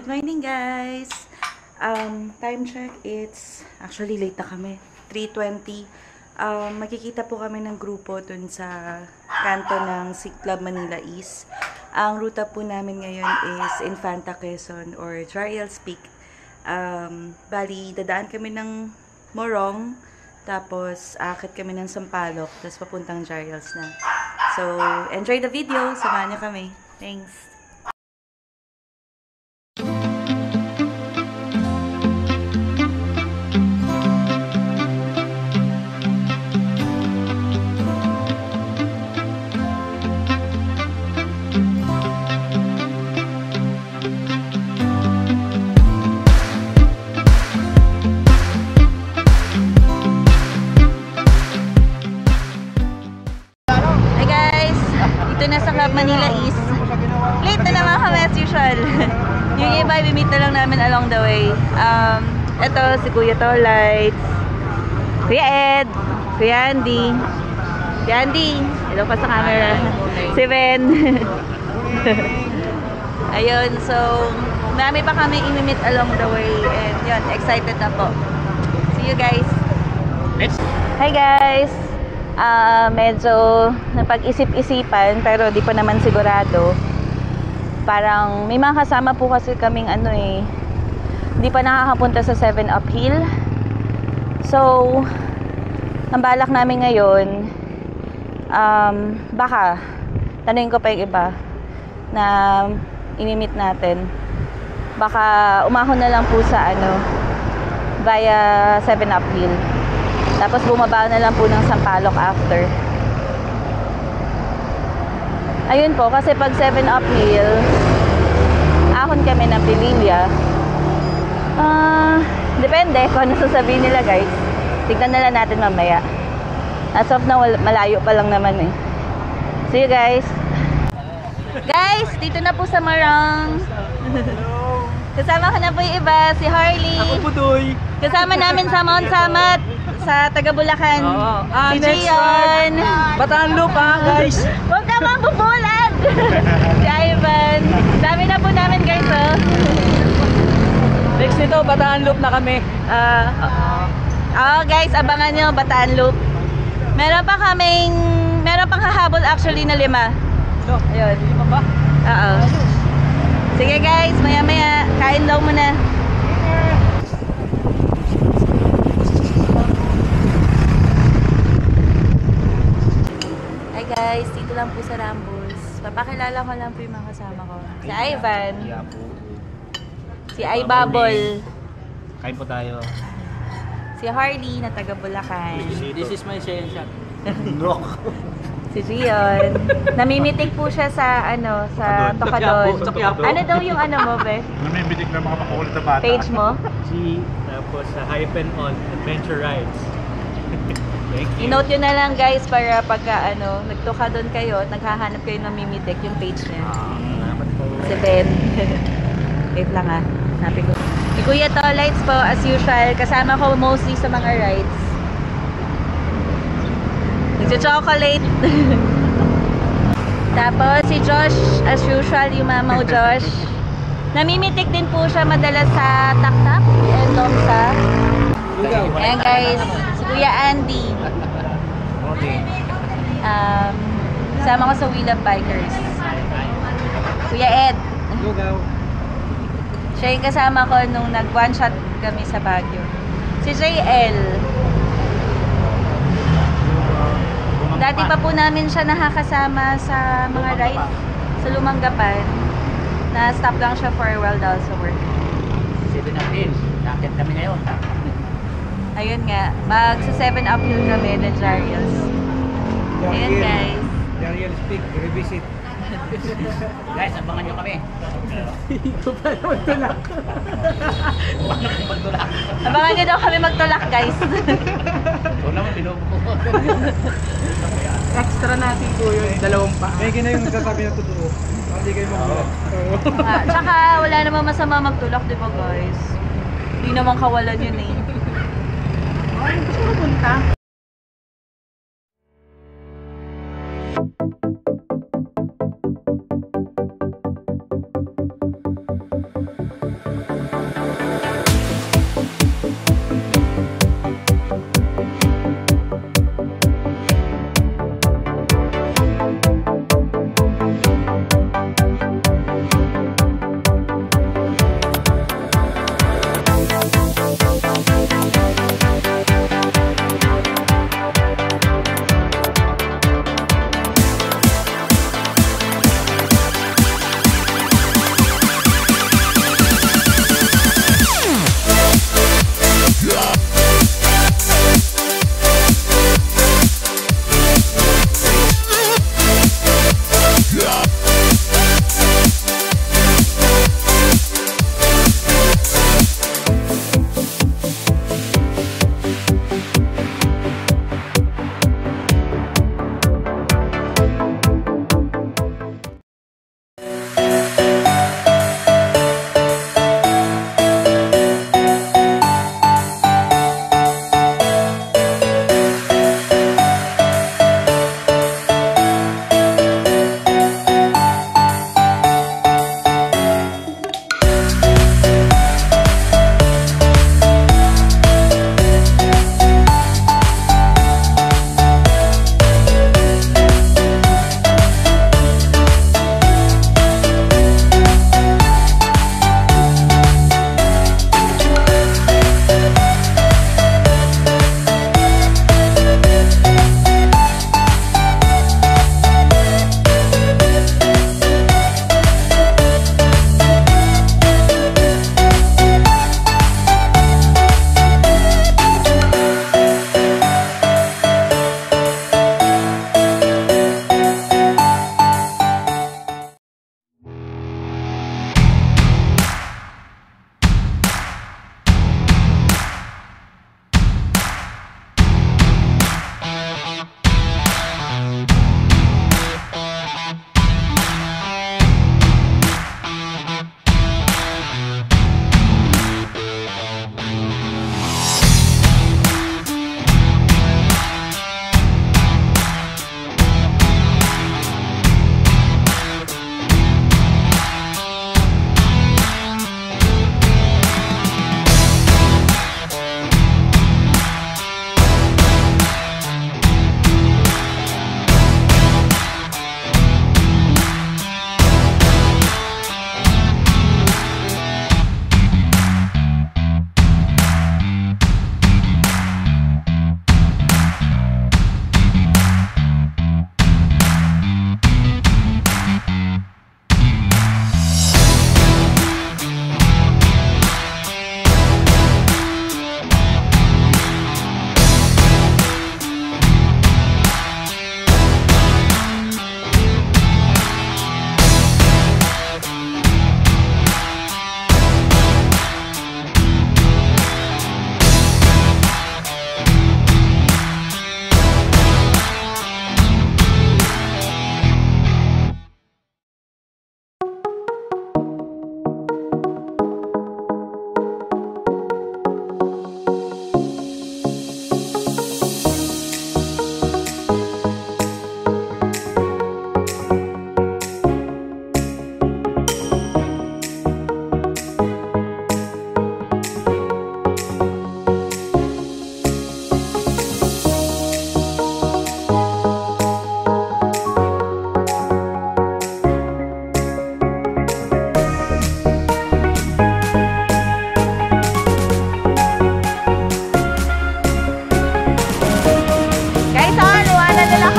Good morning, guys! Time check, it's actually late na kami. 3:20. Makikita po kami ng grupo dun sa kanto ng Sea Club Manila East. Ang ruta po namin ngayon is Infanta Quezon or Jariels Peak. Bali, dadaan kami ng Morong, tapos akit kami ng Sampaloc, tapos papuntang Jariels na. So, enjoy the video! Samahan niyo kami. Thanks! Dito na sa Club Manila East. Late na naman kami as usual. Yung iba, i-meet na lang namin along the way. Ito, si Kuya Tolites, Kuya Ed, Kuya Andy. Kuya Andy, hello pa sa camera. Si Ben. Ayun, so marami pa kami i-meet along the way. And yun, excited na po. See you guys. Hi guys! Medyo napag-isip-isipan pero di pa naman sigurado. Parang may mga kasama po kasi kaming hindi pa nakakapunta sa 7-Up Hill. So, ang balak namin ngayon, baka tanungin ko pa yung iba na imimit natin. Baka umahon na lang po sa via 7-Up Hill. Tapos bumaba na lang po ng Sampaloc after. Ayun po, kasi pag 7-Up Hill, ahon kami ng Pililla. Depende kung ano sasabihin nila, guys. Tignan na lang natin mamaya. As of now, malayo pa lang naman eh. See you guys! Guys, dito na po sa Marang. Kasama ko na po yung iba, si Harley. Ako po, Doy. Kasama namin sa Mount Samat, sa taga Bulacan. Si Gian. Bataan Lupa, guys. Huwag ka mabubulag. Si Ivan. Dami na po namin, guys, oh. Next nito, Bataan Loop na kami. Guys, abangan nyo, Bataan Loop. Meron pang hahabol actually na 5. Ayun. 5 ba? Oo. Sige guys, maya-maya, kain daw muna. Hi guys, dito lang po sa Rambles. Papakilala ko lang po yung mga kasama ko. Si Ivan. Si Ibabol. Kain po tayo. Si Harley na taga Bulacan. This is my shell. Si Gian. Namimitik po siya sa sa Tocadon. Ano daw yung mo, be? Namimitik na mga makukulit na bata. Page mo? Tapos sa Hyphen on Adventure Rides. Thank you. I-note yun na lang guys para pagka nag-Tocadon kayo at naghahanap kayo ng Mimitek yung page niya. Salamat po. Si Ben. Wait lang Hanapin ko. Si Kuya Tolites po as usual. Kasama ko mostly sa mga rides. Nagsa-chocolate. Tapos si Josh, as usual, yung mamaw Josh. Namimitik din po siya madalas sa Tak-Tak and Lomsa. Ayan guys, si Kuya Andy. Kasama ko sa Wheel of Bikers. Kuya Ed. Siya yung kasama ko nung nag-one shot kami sa Baguio. Si JL. Dati pa po namin siya nakakasama sa mga rides sa Lumanggapan. Na-stop lang siya for a while daw sa work. 7-Up Hill. Nakit kami ngayon. Ayun nga. Magsa 7-Up Hill kami na Jariels. Ayun guys. Jariels Peak. Revisit. Guys, abangan nyo kami. Ito pa magtulak. Abangan nyo daw kami magtulak guys. Ito naman pinupo. Extra natin po yun, 2 pa. May na yung nagsasabi na totoo. Hindi kayo magtulak. Tsaka wala namang masama magtulak, di ba guys? Hindi naman kawalan yun eh. Ay, gusto ko punta.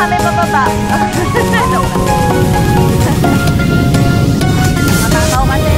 kami pababa. Matakaw kasi.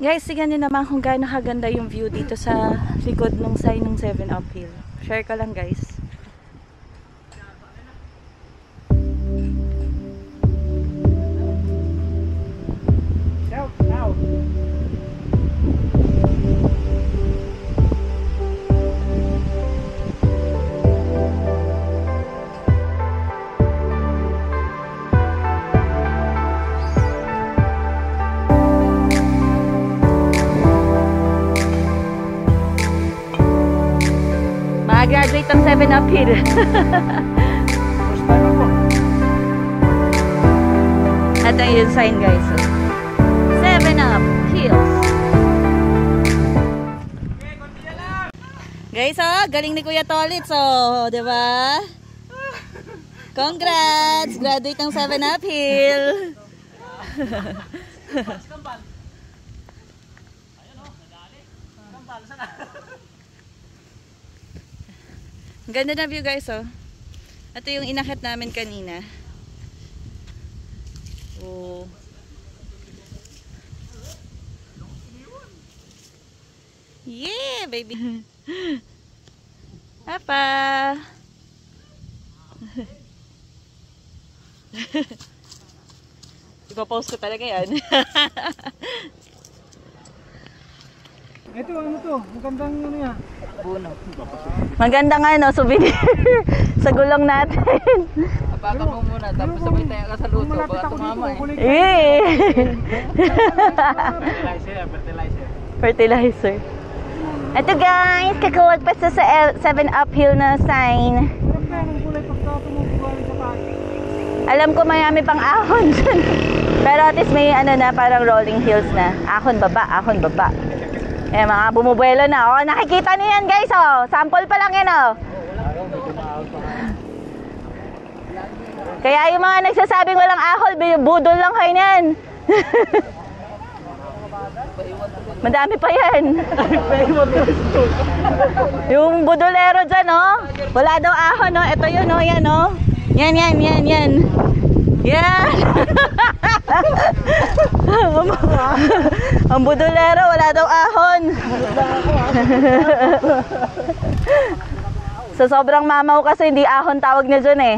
Guys, tingnan nyo naman kung gaano kaganda yung view dito sa likod ng sign ng 7-Up Hill. Share ko lang guys. Graduate ng 7-Up Hill. Ito yung sign guys. 7-Up Hills. Guys, oh, galing ni Kuya Tolit. So, di ba? Congrats! Graduate ng 7-Up Hill. Ganda na view guys, oh. Ito yung inakit namin kanina. Oh. Yeah, baby. Papa. Ipapost ko talaga yan. Ito, ano to? Magandang ano yan? Bunot. Maganda nga, no? Souvenir. Sa gulong natin. Apakan mo muna, tapos sabay tayo ka sa luto. Baka tumama eh. Fertilizer. Ito guys, kakuwag pa sa 7-Up Hill na sign. Alam ko mayami pang ahon dyan. Pero at least may ano na, parang rolling hills na. Ahon baba, ahon baba. Eh, mga bumubuelo na. Oh, nakikita niyo yan guys, oh. Sample pa lang yan, oh. Kaya yung mga nagsasabing walang ahol, budol lang kayo yan. Madami pa yan. Yung budolero dyan, oh. Wala daw ahon, oh. Ito yun, oh. Yan, oh. Yan, yan, yan, yan. Yan. Ang budolero, wala daw ahon. So sobrang mamaw kasi hindi ahon tawag niya dyan eh.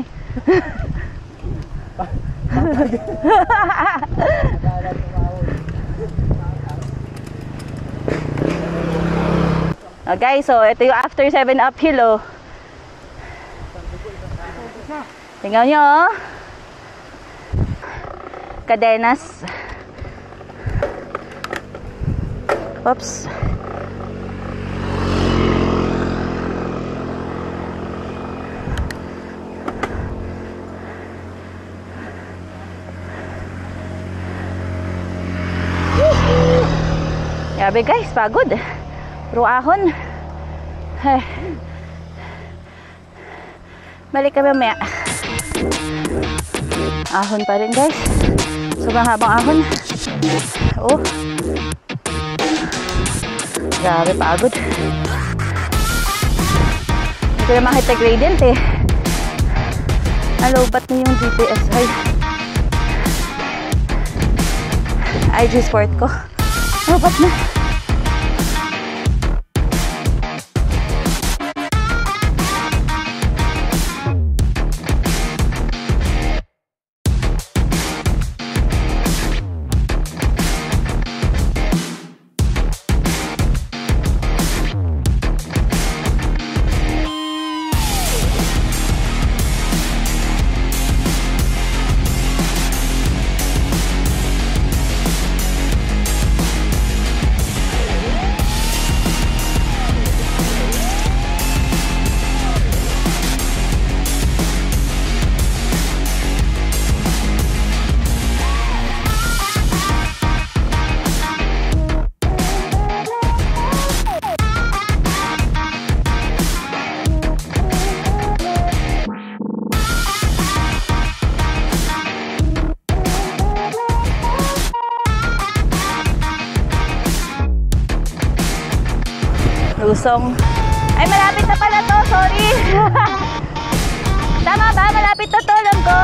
Okay, so ito yung after 7-Up Hill, oh. Tingnan nyo, oh. Cadenas. Oops. Yabe guys, pagod. Puro ahon. Ay. Balik kami mamaya. Ahon pa rin guys. Sobrang habang ahon. Oh. Grabe, pagod. Hindi ko na makita gradient eh. Nalobat na yung GPS. Ay. IG Sport ko. Nalobat na. Lusong. Ay, malapit na pala to. Sorry. Tama ba? Malapit na to. Alam ko.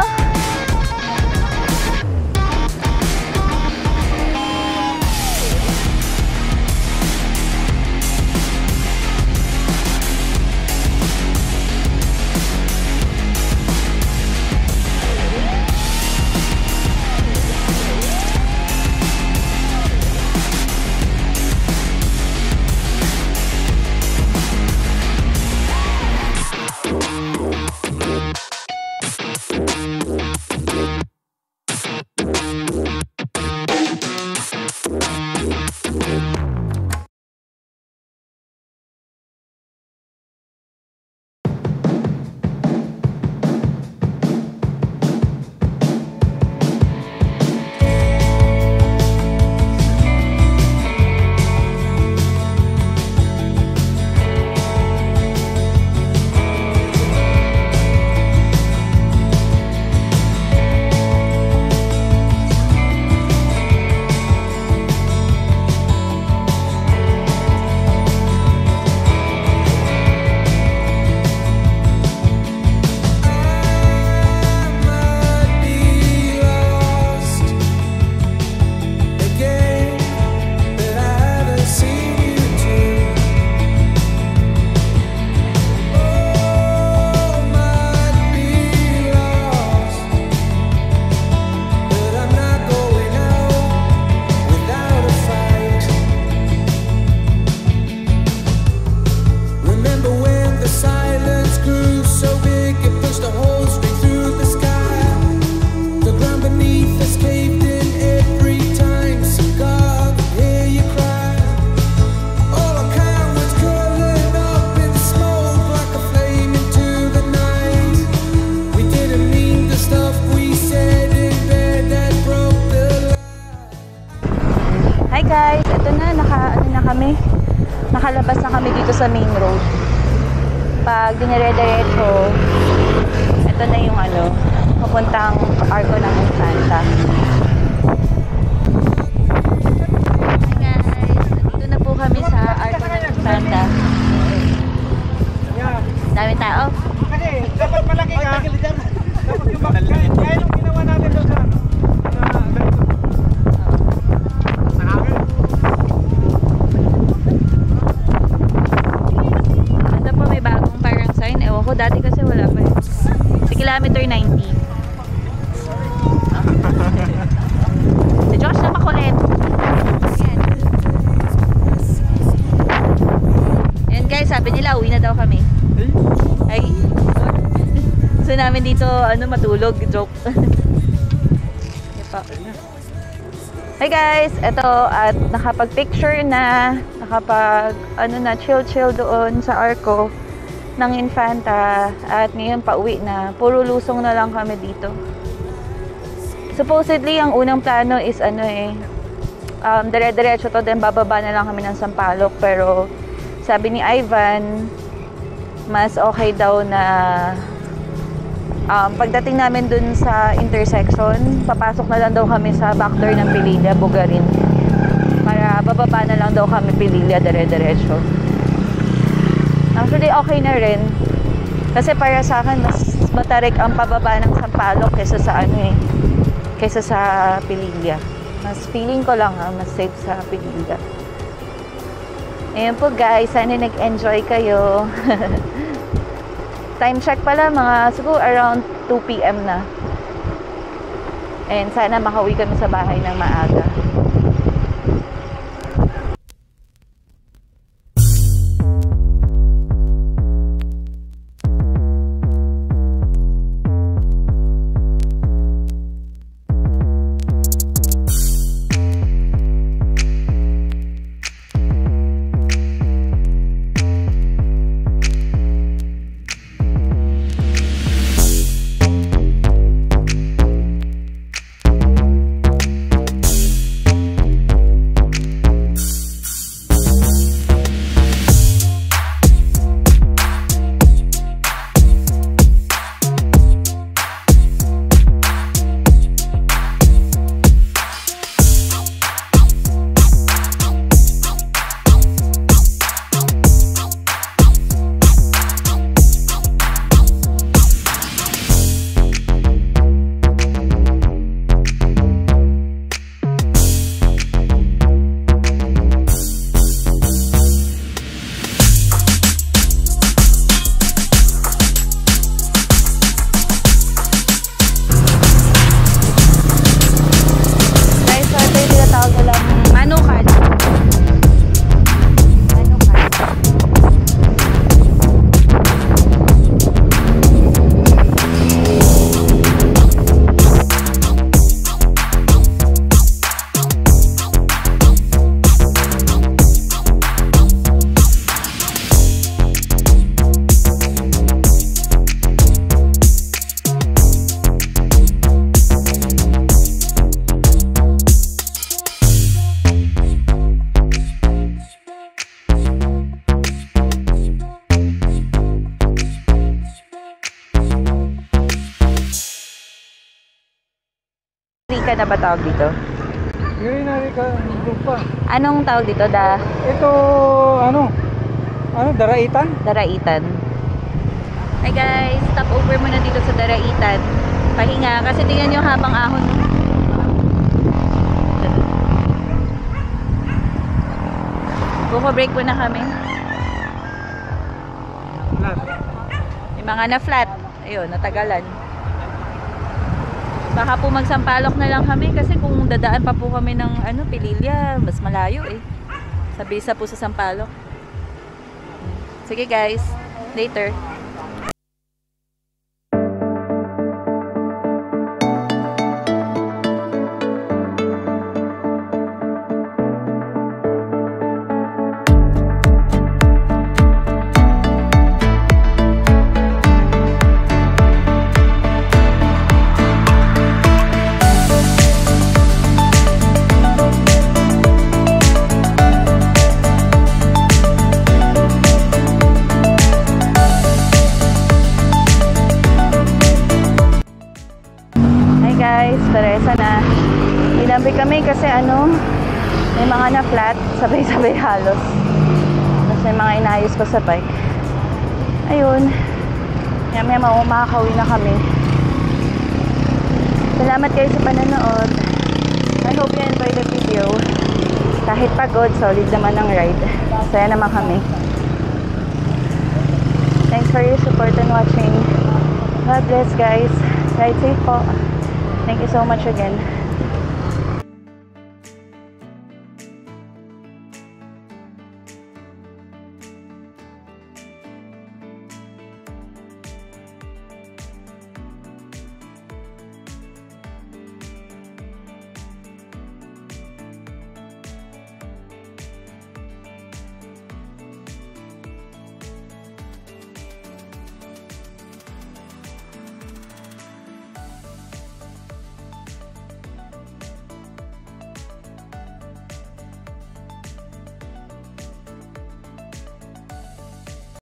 dito sa main road. Pag dinire-diretso, ito na yung ano, papuntang Arco ng Infanta. Hi guys, dito na po kami sa Arco ng Infanta. Dami tao. Kasi dapat malaki ka. Dapat yung kaya nung ginawa natin doon sa Ito po may bagong parang sign. Ewan ko, dati kasi wala pa yun. Sa kilometer 90. Si Josh na makulit. Ayan. Ayan guys, sabi nila uwi na daw kami. Ay. Gusto namin dito ano matulog, joke. Hi guys, eto at nakapag-picture na, chill doon sa Arco ng Infanta at ngayon pauwi na. Puro lusong na lang kami dito. Supposedly, ang unang plano is dire-diretso to, then bababa na lang kami ng Sampaloc, pero sabi ni Ivan, mas okay daw na pagdating namin dun sa intersection, papasok na lang daw kami sa backdoor ng Pililla, Bugarin. Para bababa na lang daw kami Pililla, dire-diretso. Actually, okay na rin. Kasi para sa akin, mas matarik ang pababa ng Sampaloc kaysa sa Pililla. Mas feeling ko lang mas safe sa Pililla. Ayun po guys, sana nag-enjoy kayo. Time check pala, mga siguro around 2 PM na. And sana makauwi kami sa bahay ng maaga. Rika na ba tawag dito? Yun na rin ka, pa. Anong tawag dito? Ito, Daraitan? Daraitan. Hi guys, stop over muna dito sa Daraitan. Pahinga, kasi tingnan nyo habang ahon. Buko break muna kami. Flat. Yung mga na-flat. Ayun, natagalan. Baka po magsampalok na lang kami kasi kung dadaan pa po kami ng Pililla, mas malayo eh. Sabisa po sa Sampaloc. Sige guys, later. kami kasi ano, may mga na-flat, sabay-sabay halos. Tapos may mga inayos pa sa bike. Ayun. May makakauwi na kami. Salamat kayo sa panonood. I hope you enjoyed the video. Kahit pagod, solid naman ang ride. Saya naman kami. Thanks for your support and watching. God bless guys. Ride safe po. Thank you so much again.